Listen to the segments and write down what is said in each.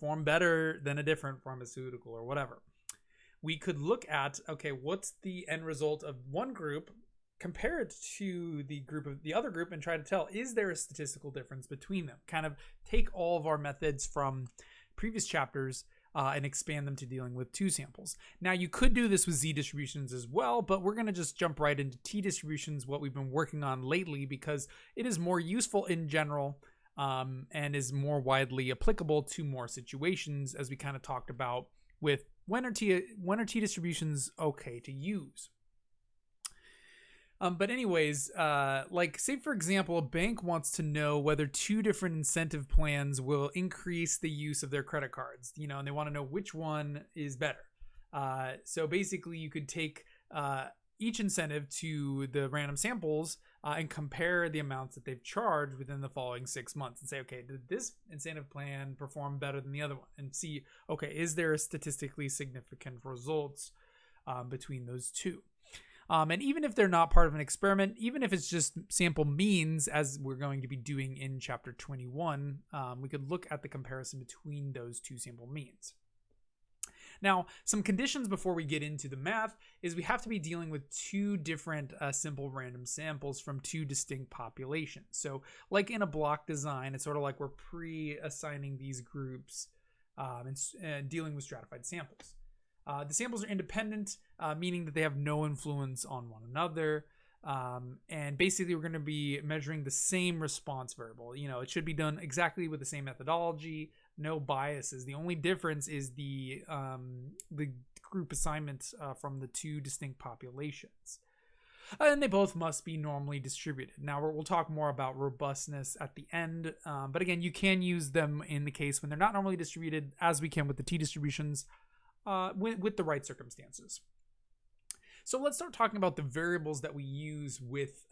perform better than a different pharmaceutical or whatever. We could look at, okay, what's the end result of one group, compare it to the other group, and try to tell, is there a statistical difference between them? Kind of take all of our methods from previous chapters and expand them to dealing with two samples. Now, you could do this with Z distributions as well, but we're going to just jump right into T distributions, what we've been working on lately, because it is more useful in general and is more widely applicable to more situations, as we kind of talked about with when are T distributions okay to use. But anyways, like say for example, a bank wants to know whether two different incentive plans will increase the use of their credit cards, and they want to know which one is better. So basically you could take each incentive to the random samples and compare the amounts that they've charged within the following 6 months and say, okay, did this incentive plan perform better than the other one? And see, okay, is there a statistically significant results between those two? And even if they're not part of an experiment, even if it's just sample means, as we're going to be doing in chapter 21, we could look at the comparison between those two sample means. Now, some conditions before we get into the math is we have to be dealing with two different simple random samples from two distinct populations. So like in a block design, it's sort of like we're pre-assigning these groups and dealing with stratified samples. The samples are independent, meaning that they have no influence on one another. And basically, we're going to be measuring the same response variable. It should be done exactly with the same methodology, no biases. The only difference is the group assignments from the two distinct populations. And they both must be normally distributed. Now, we'll talk more about robustness at the end. But again, you can use them in the case when they're not normally distributed, as we can with the T distributions. With the right circumstances. So let's start talking about the variables that we use with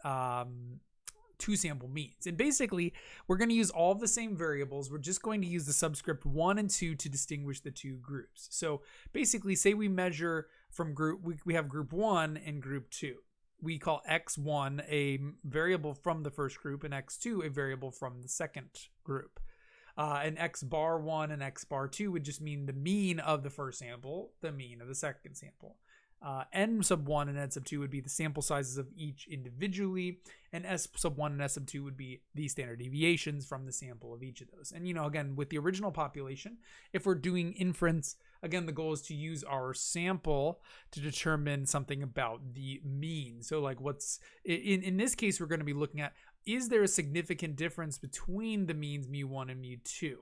two sample means. And basically, we're going to use all of the same variables. We're just going to use the subscript 1 and 2 to distinguish the two groups. So basically, say we measure from we have group 1 and group 2. We call x1 a variable from the first group and x2 a variable from the second group. And x bar 1 and x bar 2 would just mean the mean of the first sample, the mean of the second sample. N sub 1 and N sub 2 would be the sample sizes of each individually, and S sub 1 and S sub 2 would be the standard deviations from the sample of each of those. And again, with the original population, if we're doing inference, again, the goal is to use our sample to determine something about the mean. So like what's, in this case, we're going to be looking at, is there a significant difference between the means mu1 and mu2?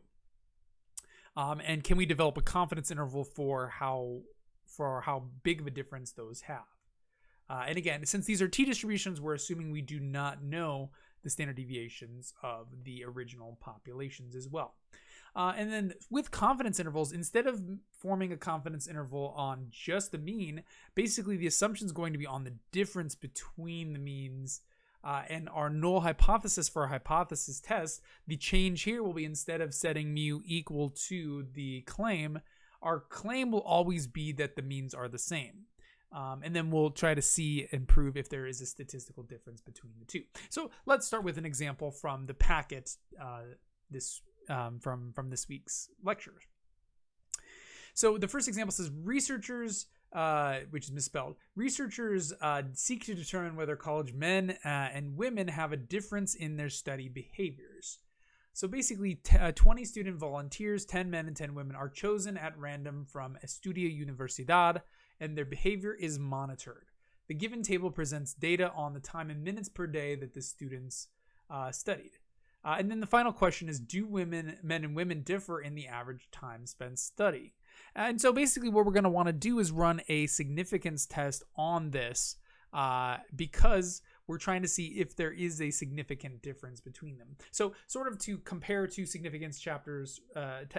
And can we develop a confidence interval for how big of a difference those have? And again, since these are T distributions, we're assuming we do not know the standard deviations of the original populations as well. And then with confidence intervals, instead of forming a confidence interval on just the mean, basically the assumption is going to be on the difference between the means. And our null hypothesis for our hypothesis test, the change here will be, instead of setting mu equal to the claim, our claim will always be that the means are the same. And then we'll try to see and prove if there is a statistical difference between the two. So let's start with an example from the packet from this week's lecture. So the first example says researchers, which is misspelled. Researchers seek to determine whether college men and women have a difference in their study behaviors. So basically, 20 student volunteers, 10 men and 10 women, are chosen at random from Estudia Universidad, and their behavior is monitored. The given table presents data on the time in minutes per day that the students studied. And then the final question is, do men and women differ in the average time spent studying? And so basically what we're going to want to do is run a significance test on this because we're trying to see if there is a significant difference between them. So sort of to compare two significance chapters,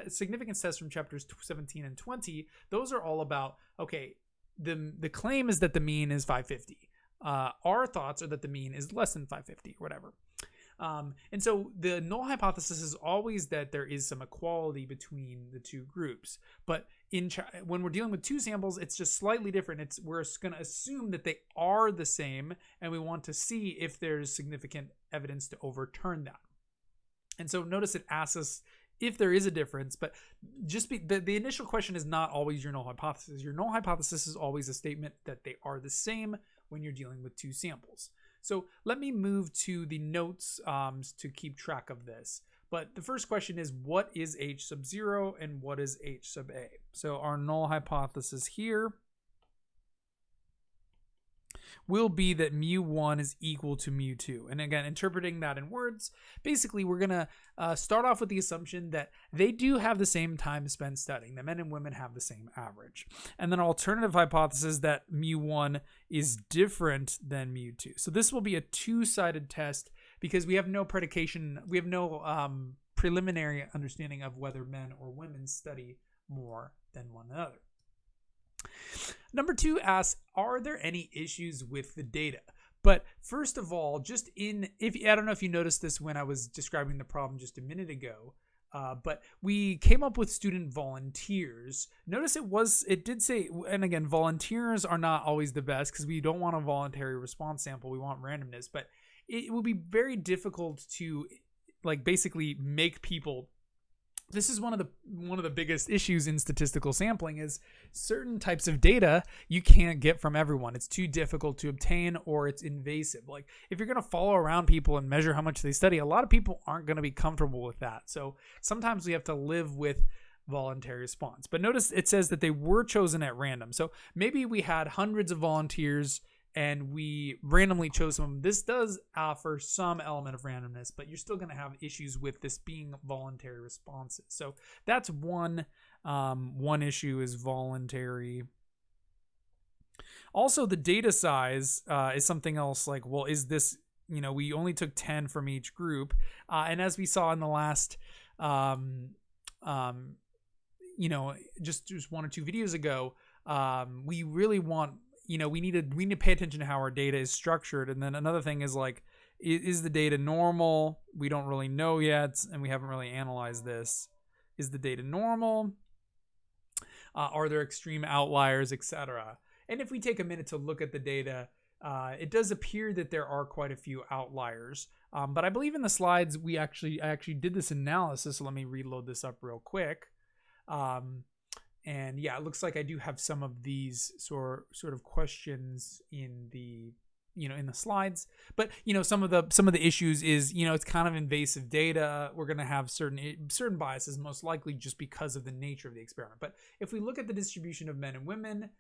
significance tests from chapters 17 and 20, those are all about, okay, the claim is that the mean is 550. Our thoughts are that the mean is less than 550 or whatever. And so the null hypothesis is always that there is some equality between the two groups. But when we're dealing with two samples, it's just slightly different. We're going to assume that they are the same, and we want to see if there's significant evidence to overturn that. And so notice it asks us if there is a difference, but just the initial question is not always your null hypothesis. Your null hypothesis is always a statement that they are the same when you're dealing with two samples. So let me move to the notes to keep track of this. But the first question is, what is H sub 0 and what is H sub A? So our null hypothesis here will be that mu1 is equal to mu2. And again, interpreting that in words, basically we're going to start off with the assumption that they do have the same time spent studying. The men and women have the same average. And then alternative hypothesis that mu1 is different than mu2. So this will be a two-sided test because we have no predication, we have no preliminary understanding of whether men or women study more than one another. Number 2 asks, are there any issues with the data? But first of all, I don't know if you noticed this when I was describing the problem just a minute ago, but we came up with student volunteers. Notice it did say, and again, volunteers are not always the best because we don't want a voluntary response sample. We want randomness, but it will be very difficult to basically make people. This is one of the biggest issues in statistical sampling is certain types of data you can't get from everyone. It's too difficult to obtain or it's invasive. Like if you're going to follow around people and measure how much they study, a lot of people aren't going to be comfortable with that. So sometimes we have to live with voluntary response. But notice it says that they were chosen at random. So maybe we had hundreds of volunteers and we randomly chose them. This does offer some element of randomness, but you're still going to have issues with this being voluntary responses. So that's one issue is voluntary. Also, the data size is something else. Like, well, is this, we only took 10 from each group. And as we saw in the last, just one or two videos ago, we really want, we need to pay attention to how our data is structured. And then another thing is is the data normal? We don't really know yet, and we haven't really analyzed this. Is the data normal? Are there extreme outliers, etc.? And if we take a minute to look at the data, it does appear that there are quite a few outliers. But I believe in the slides I actually did this analysis. So let me reload this up real quick. And yeah, it looks like I do have some of these sort of questions in the in the slides. But some of the issues is it's kind of invasive data. We're going to have certain biases, most likely just because of the nature of the experiment. But if we look at the distribution of men and women,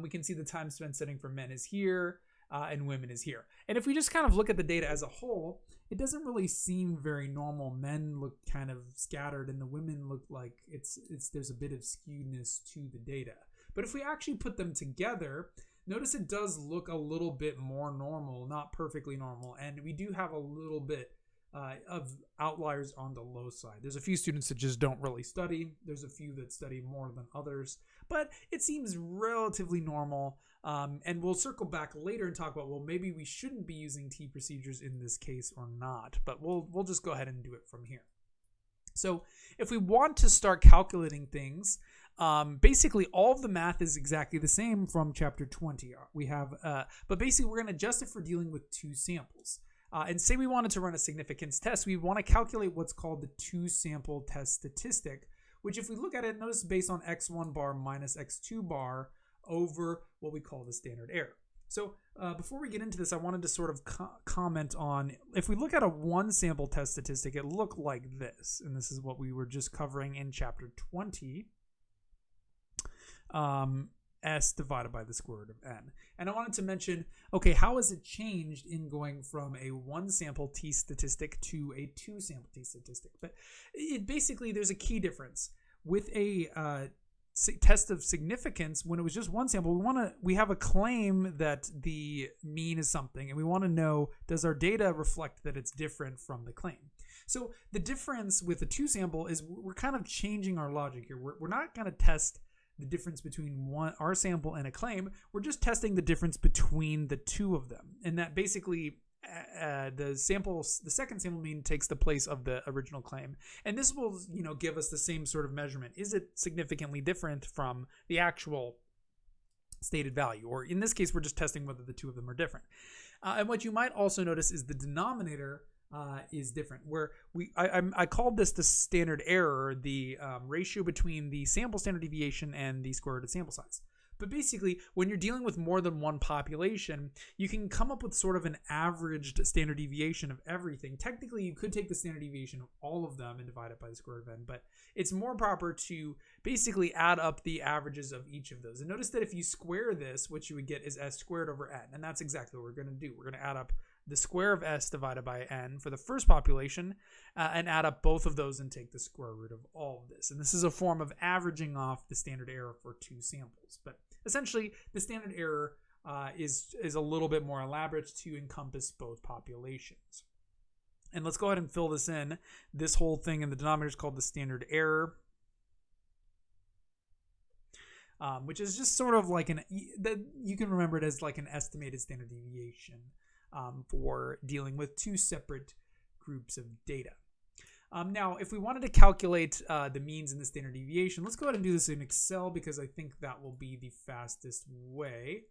we can see the time spent studying for men is here and women is here. And if we just kind of look at the data as a whole, it doesn't really seem very normal. Men look kind of scattered and the women look like there's a bit of skewness to the data. But if we actually put them together, notice it does look a little bit more normal, not perfectly normal. And we do have a little bit of outliers on the low side. There's a few students that just don't really study. There's a few that study more than others, but it seems relatively normal. And we'll circle back later and talk about, well, maybe we shouldn't be using T procedures in this case or not, but we'll just go ahead and do it from here. So if we want to start calculating things, basically all of the math is exactly the same from chapter 20. We have, but basically we're going to adjust it for dealing with two samples. And say we wanted to run a significance test, we want to calculate what's called the two-sample test statistic, which if we look at it, notice based on x1 bar minus x2 bar over what we call the standard error. So before we get into this, I wanted to sort of comment on, if we look at a one-sample test statistic, it looked like this. And this is what we were just covering in chapter 20. S divided by the square root of n. And I wanted to mention, okay, how has it changed in going from a one-sample t statistic to a two-sample t statistic? But basically, there's a key difference. With a test of significance, when it was just one sample, we have a claim that the mean is something, and we want to know, does our data reflect that it's different from the claim? So the difference with a two-sample is we're kind of changing our logic here. We're not going to test the difference between our sample and a claim. We're just testing the difference between the two of them, and that basically the second sample mean takes the place of the original claim, and this will give us the same sort of measurement. Is it significantly different from the actual stated value? Or in this case, we're just testing whether the two of them are different. And what you might also notice is the denominator is different. Where I called this the standard error, the ratio between the sample standard deviation and the square root of sample size. But basically, when you're dealing with more than one population, you can come up with sort of an averaged standard deviation of everything. Technically, you could take the standard deviation of all of them and divide it by the square root of n, but it's more proper to basically add up the averages of each of those. And notice that if you square this, what you would get is s squared over n, and that's exactly what we're going to do. We're going to add up the square of s divided by n for the first population and add up both of those and take the square root of all of this. And this is a form of averaging off the standard error for two samples. But essentially, the standard error is a little bit more elaborate to encompass both populations. And let's go ahead and fill this in. This whole thing in the denominator is called the standard error, which is just sort of like you can remember it as like an estimated standard deviation for dealing with two separate groups of data. Now, if we wanted to calculate the means and the standard deviation, let's go ahead and do this in Excel because I think that will be the fastest way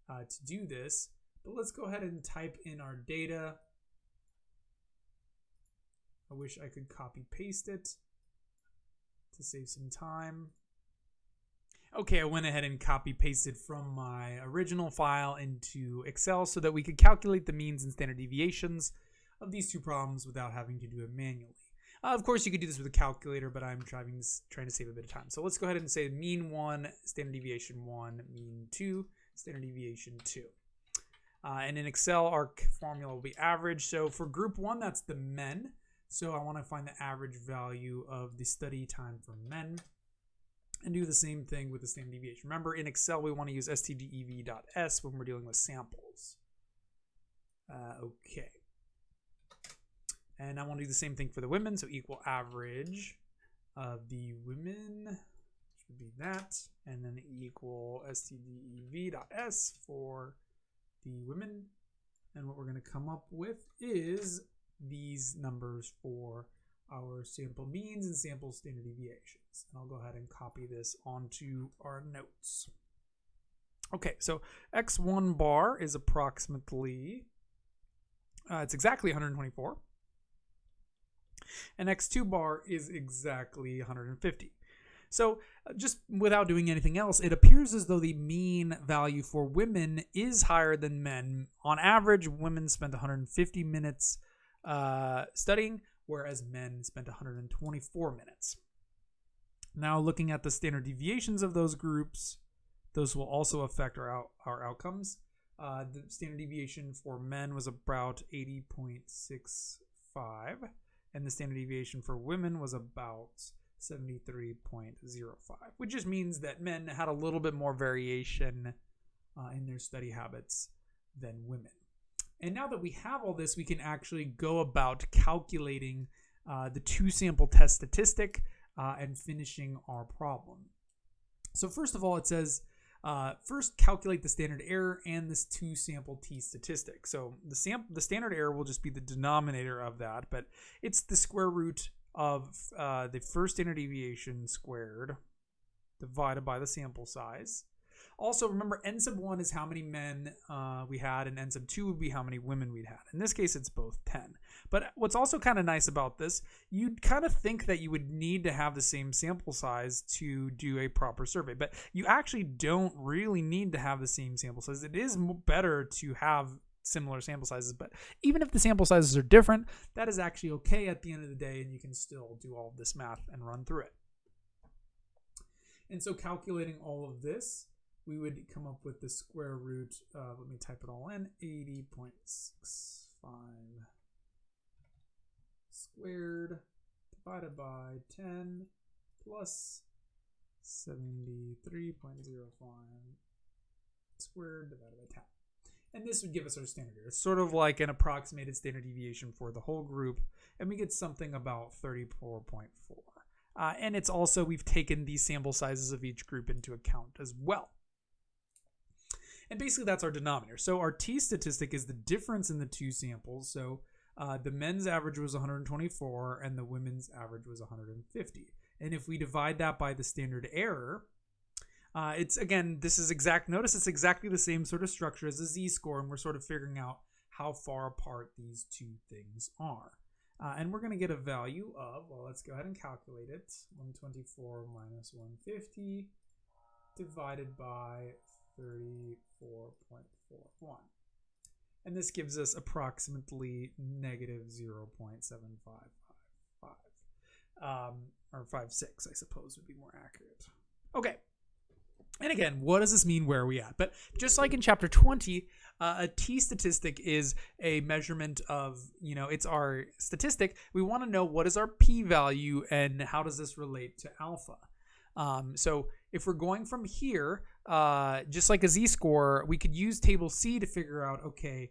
to do this. But let's go ahead and type in our data. I wish I could copy paste it to save some time. Okay, I went ahead and copy pasted from my original file into Excel so that we could calculate the means and standard deviations of these two problems without having to do it manually. Of course, you could do this with a calculator, but I'm trying to save a bit of time. So let's go ahead and say mean 1, standard deviation 1, mean 2, standard deviation 2. And in Excel, our formula will be average. So for group 1, that's the men. So I want to find the average value of the study time for men and do the same thing with the standard deviation. Remember, in Excel, we want to use stdev.s when we're dealing with samples. Okay. And I want to do the same thing for the women, so equal average of the women, which would be that, and then equal stdev.s for the women. And what we're going to come up with is these numbers for our sample means and sample standard deviations. And I'll go ahead and copy this onto our notes. Okay, so x1 bar is approximately, it's exactly 124. And x2 bar is exactly 150. So just without doing anything else, it appears as though the mean value for women is higher than men. On average, women spent 150 minutes studying, whereas men spent 124 minutes. Now, looking at the standard deviations of those groups, those will also affect our outcomes. The standard deviation for men was about 80.65, and the standard deviation for women was about 73.05, which just means that men had a little bit more variation in their study habits than women. And now that we have all this, we can actually go about calculating the two-sample test statistic and finishing our problem. So first of all, it says, first calculate the standard error and this two-sample t statistic. So the standard error will just be the denominator of that, but it's the square root of the first standard deviation squared divided by the sample size. Also, remember, n sub 1 is how many men we had, and n sub 2 would be how many women we'd had. In this case, it's both 10. But what's also kind of nice about this, you'd kind of think that you would need to have the same sample size to do a proper survey. But you actually don't really need to have the same sample size. It is better to have similar sample sizes. But even if the sample sizes are different, that is actually okay at the end of the day, and you can still do all of this math and run through it. And so calculating all of this, we would come up with the square root, let me type it all in, 80.65 squared divided by 10 plus 73.05 squared divided by 10. And this would give us our standard error. It's sort of like an approximated standard deviation for the whole group, and we get something about 34.4. And it's also, we've taken the sample sizes of each group into account as well. And basically that's our denominator. So our t statistic is the difference in the two samples. So the men's average was 124 and the women's average was 150. And if we divide that by the standard error, it's, again, this is notice it's exactly the same sort of structure as a z-score, and we're sort of figuring out how far apart these two things are. And we're going to get a value of, well, let's go ahead and calculate it. 124 minus 150 divided by 34.41. And this gives us approximately negative 0.7555. Or 56, I suppose, would be more accurate. Okay. And again, what does this mean? Where are we at? But just like in chapter 20, a t-statistic is a measurement of, it's our statistic. We want to know what is our p-value and how does this relate to alpha. So if we're going from here, just like a z-score, we could use table C to figure out, okay,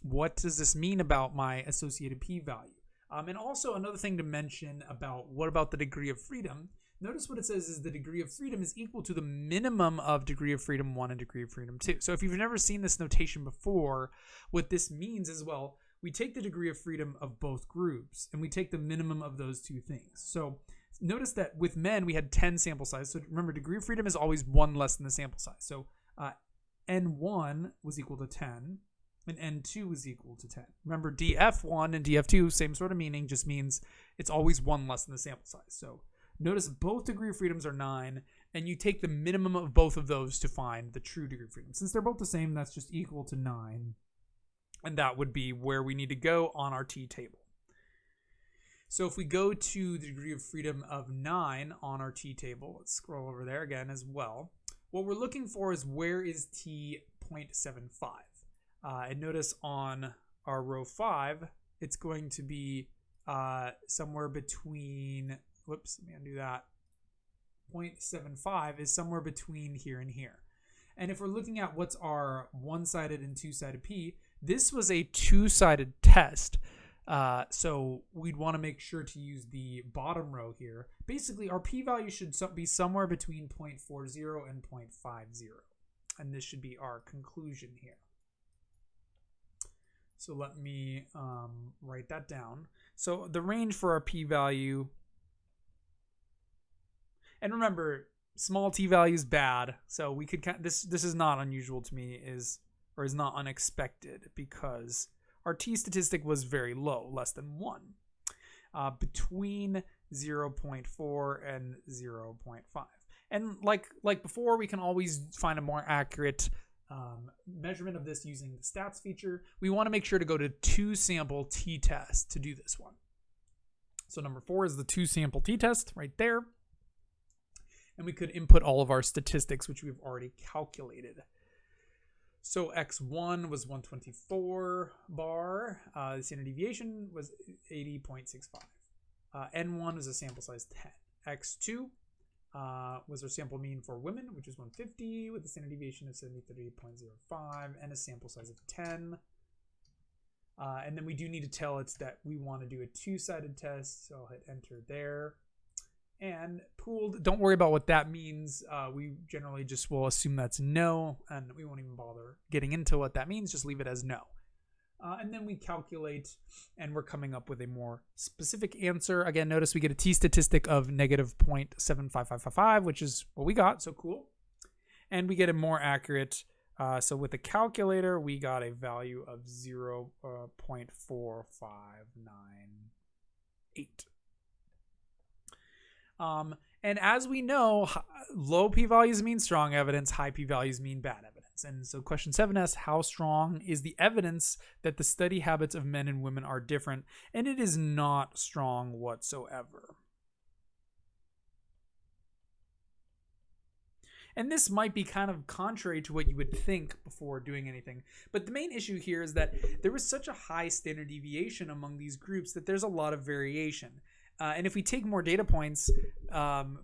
what does this mean about my associated p-value? And also another thing to mention about what about the degree of freedom. Notice what it says is the degree of freedom is equal to the minimum of degree of freedom 1 and degree of freedom 2. So if you've never seen this notation before, what this means is, well, we take the degree of freedom of both groups and we take the minimum of those two things. So notice that with men, we had 10 sample size. So remember, degree of freedom is always 1 less than the sample size. So N1 was equal to 10 and N2 was equal to 10. Remember, DF1 and DF2, same sort of meaning, just means it's always 1 less than the sample size. So notice both degree of freedoms are 9, and you take the minimum of both of those to find the true degree of freedom. Since they're both the same, that's just equal to 9, and that would be where we need to go on our t-table. So if we go to the degree of freedom of 9 on our t-table, let's scroll over there again as well. What we're looking for is where is t 0.75. And notice on our row 5, it's going to be somewhere between, whoops, let me undo that. 0.75 is somewhere between here and here. And if we're looking at what's our one-sided and two-sided p, this was a two-sided test. So we'd want to make sure to use the bottom row here. Basically, our p-value should be somewhere between 0.40 and 0.50. And this should be our conclusion here. So let me write that down. So the range for our p-value, and remember, small t-value is bad. So we could this is not unusual to me, is not unexpected, because our t-statistic was very low, less than 1, between 0.4 and 0.5. And like before, we can always find a more accurate measurement of this using the stats feature. We want to make sure to go to TwoSample t-test to do this one. So number 4 is the TwoSample t-test right there. And we could input all of our statistics, which we've already calculated. So X1 was 124 bar. The standard deviation was 80.65. N1 was a sample size 10. X2 was our sample mean for women, which is 150, with a standard deviation of 73.05 and a sample size of 10. And then we do need to tell it that we want to do a two-sided test, so I'll hit enter there. And pooled, don't worry about what that means. We generally just will assume that's no, and we won't even bother getting into what that means. Just leave it as no. And then we calculate, and we're coming up with a more specific answer. Again, notice we get a t-statistic of negative 0.75555, which is what we got, so cool. And we get a more accurate, so with the calculator, we got a value of 0.4598. And as we know, low p-values mean strong evidence, high p-values mean bad evidence. And so question 7 asks, how strong is the evidence that the study habits of men and women are different? And it is not strong whatsoever. And this might be kind of contrary to what you would think before doing anything. But the main issue here is that there was such a high standard deviation among these groups that there's a lot of variation. And if we take more data points,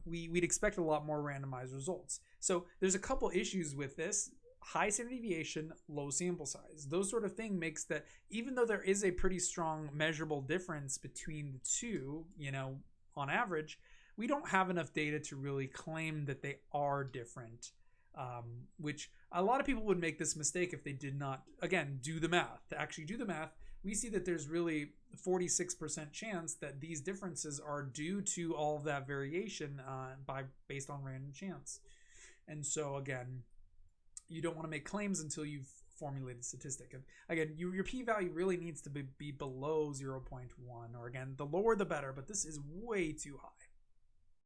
we'd expect a lot more randomized results. So there's a couple issues with this. High standard deviation, low sample size. Those sort of thing makes that even though there is a pretty strong measurable difference between the two, on average, we don't have enough data to really claim that they are different, which a lot of people would make this mistake if they did not, again, do the math. To actually do the math, we see that there's really 46% chance that these differences are due to all of that variation based on random chance. And so again, you don't want to make claims until you've formulated statistic. And again, your p-value really needs to be below 0.1, or again, the lower the better, but this is way too high.